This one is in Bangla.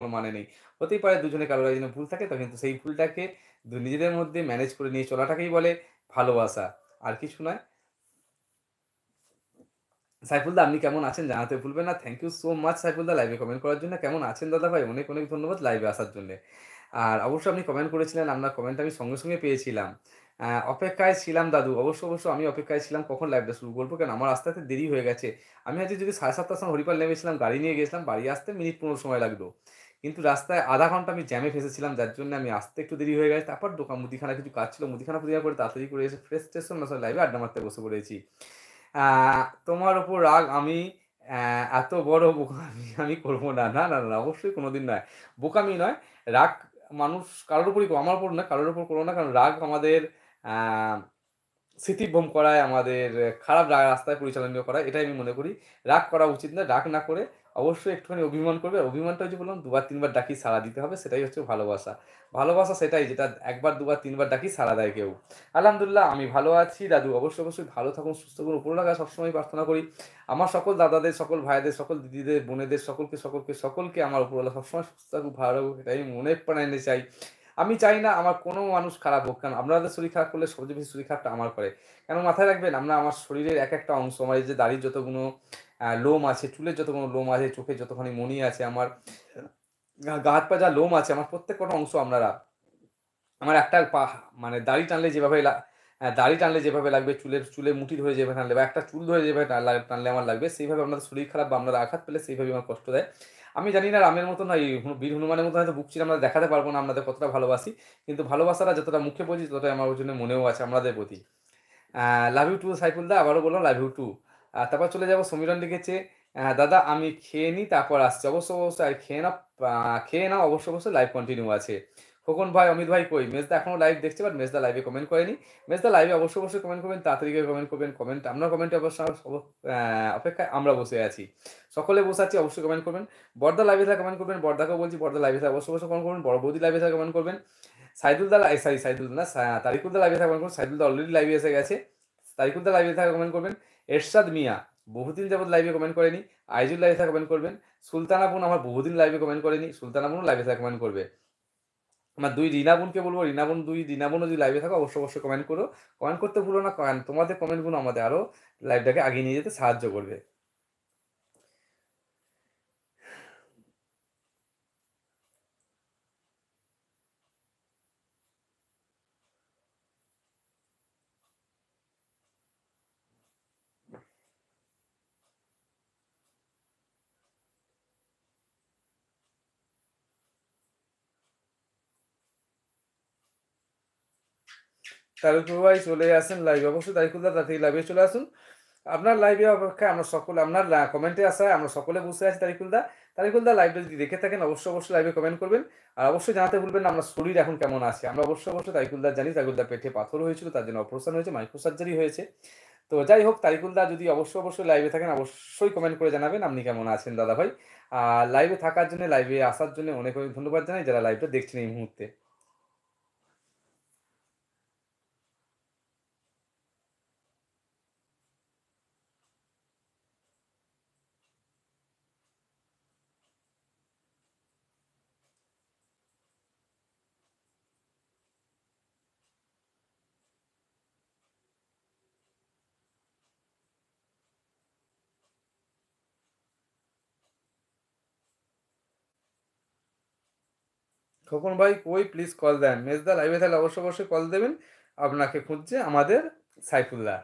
কোনো মানে নেই। হতেই পারে দুজনে কারোর একজনের ভুল থাকে তো কিন্তু সেই ভুলটাকে নিজেদের মধ্যে ম্যানেজ করে নিয়ে চলাটাকেই বলে ভালোবাসা। আর কিছু নয়। সাইফুলদা আপনি কেমন আছেন জানাতে ভুলবেন না। থ্যাংক ইউ সো মাচ সাইফুলদা লাইভে কমেন্ট করার জন্য। কেমন আছেন দাদাভাই? অনেক, অনেক ধন্যবাদ লাইভে আসার জন্যে। আর অবশ্যই আপনি কমেন্ট করেছিলেন, আপনার কমেন্ট আমি সঙ্গে, সঙ্গে পেয়েছিলাম। অপেক্ষায় ছিলাম দাদু। অবশ্যই আমি অপেক্ষায় ছিলাম কখন লাইভটা শুরু করব। কারণ আমার আসতে, আসতে দেরি হয়ে গেছে। আমি আজকে যদি 7:30 টার সময় হরিপাল নেমেছিলাম, গাড়ি নিয়ে গেছিলাম, বাড়ি আসতে মিনিট ১৫ সময় লাগতো। কিন্তু রাস্তায় ০.৫ ঘন্টা আমি জ্যামে ফেঁসেছিলাম যার জন্য আমি আসতে একটু দেরি হয়ে গেছে। তারপর মুদিখানায় কিছু কাজ ছিল। মুদিখানা করে তাড়াতাড়ি করে এসে ফ্রেশ-ট্রেশ হয়ে আপনার সাথে লাইভে আড্ডা মারতে বসে পড়েছি। আ তোমার উপর রাগ আমি অ্যা এত বড় বোকামি আমি করব না। না, না, না, অবশ্যই কোনোদিন নয়। বোকামি নয়, রাগ মানুষ কারোর উপরই আমার উপর না, কারোর উপর করো না। কারণ রাগ আমাদের আ স্মৃতিভ্রম করায়, আমাদের খারাপ রাস্তায় পরিচালনা করায়, এটাই আমি মনে করি। রাগ করা উচিত না। রাগ না করে অবশ্যই একটুখানি অভিমান করবে। আর অভিমানটা ওই যে বললাম ২ বার ৩ বার ডাকি সাড়া দিতে হবে, সেটাই হচ্ছে ভালোবাসা। ভালোবাসা সেটাই যেটা ১ বার ২ বার ৩ বার ডাকি সাড়া দেয় কেউ। আলহামদুলিল্লাহ আমি ভালো আছি দাদু। অবশ্যই ভালো থাকুন, সুস্থ থাকুন। উপরওয়ালার কাছে সবসময় প্রার্থনা করি। আমার সকল দাদাদের, সকল ভাইদের, সকল দিদিদের, বোনেদের সকলকে আমার উপরওয়ালা সবসময় সুস্থ থাকুক, ভালো রাখুক, এটাই আমি মনে প্রাণে চাই। আমি চাই না আমার কোনো মানুষ খারাপ হোক। কারণ আপনাদের শরীর খারাপ করলে সবচেয়ে বেশি শরীর খারাপটা আমার করে। কেন মাথায় রাখবেন আমার শরীরের একেকটা অংশ, আমার এই যে দাড়ির যতগুলো লোম আছে, চুলের যতগুলো লোম আছে, চোখের যতখানি মণি আছে, আমার গা হাত পা যা লোম আছে, আমার প্রত্যেক কটা অংশ আপনারা আমার একটা মানে দাড়ি টানলে যেভাবে লাগবে, চুলের মুঠি ধরে যেভাবে টানলে বা একটা চুল ধরে যেভাবে টানলে আমার লাগবে, সেইভাবে আপনাদের শরীর খারাপ বা আপনারা আঘাত পেলে সেইভাবেই আমার কষ্ট দেয়। আমি জানি না রামের মতো না এই বীর হনুমানের মতো হয়তো বুক চিরে আমরা দেখাতে পারবো না আপনাদের কতটা ভালোবাসি। কিন্তু ভালোবাসাটা যতটা মুখে বলছি ততটাই আমার জন্য মনেও আছে আপনাদের প্রতি। লাভ ইউ টু সাইফুলদা, আবারও বললাম লাভ ইউ টু। তারপর চলে যাবো সমীরণ লিখেছে, দাদা আমি খেয়ে নিই তারপর আসছি। অবশ্যই আর খেয়ে নাও অবশ্যই লাইভ কন্টিনিউ আছে। খোকন ভাই, অমিত ভাই কই? মেজদা এখনো লাইভ দেখছে বাট মেজদা লাইভে কমেন্ট করেনি। মেজদা লাইভে অবশ্যই কমেন্ট করবেন। তাড়াতাড়ি করে কমেন্ট করবেন। আপনার কমেন্টে অবশ্য অপেক্ষায় আমরা বসে আছি। সকলে বসে আছি, অবশ্যই কমেন্ট করবেন। বড়দা লাইভে থাকলে কমেন্ট করবেন। বড়দাকেও বলছি বড়দা লাইভে থাকলে অবশ্যই কমেন্ট করবেন। বড় বৌদি লাইভে থাকলে কমেন্ট করবেন। সাইদুল না, তারিকুলদা লাইভে থাকা কমেন্ট করুন। সাইদুলদা অলরেডি লাইভে এসে গেছে। তারিকুলদা লাইভে থাকা কমেন্ট করবেন। এরশাদ মিয়া বহুদিন যাবৎ লাইভে কমেন্ট করেনি। আইজুল লাইভে থাকা কমেন্ট করবেন। সুলতানা বোন আমার বহুদিন লাইভে কমেন্ট করেনি। সুলতানা বোনও লাইভে থাকা কমেন্ট করবে। আমার ২ রিনা বোনকে বলব, রিনা বোনও যদি লাইভে থাকো অবশ্যই কমেন্ট করো। কমেন্ট করতে ভুলো না। কারণ তোমাদের কমেন্টগুলো আমাদের আরো লাইভটাকে আগিয়ে নিয়ে যেতে সাহায্য করবে। তারকুল ভাই চলে আসেন লাইভে। অবশ্যই তারিকুলদা তাড়াতাড়ি লাইভে চলে আসুন। আপনার লাইভে অপেক্ষায় আমরা সকলে, আপনার কমেন্টে আসায় আমরা সকলে বসে আছি তারিকুলদা। তারিকুলদা লাইভটা যদি দেখে থাকেন অবশ্যই লাইভে কমেন্ট করবেন। আর অবশ্যই জানাতে ভুলবেন না আপনার শরীর এখন কেমন আছে। আমরা অবশ্যই তারিকুলদার জানি তারিকুলদার পেটে পাথর হয়েছিল, তার জন্য অপারেশন হয়েছে, মাইক্রো সার্জারি হয়েছে। তো যাই হোক তারিকুলদা যদি অবশ্যই লাইভে থাকেন অবশ্যই কমেন্ট করে জানাবেন আপনি কেমন আছেন দাদাভাই। আর লাইভে থাকার জন্য, লাইভে আসার জন্য অনেক, অনেক ধন্যবাদ জানাই যারা লাইভটা দেখছেন এই মুহূর্তে। খোকন ভাই কই প্লিজ কল দেন। মেজদা লাইভে থাকলে অবশ্যই কল দেবেন। আপনাকে খুঁজছে আমাদের সাইফুল্লাহ।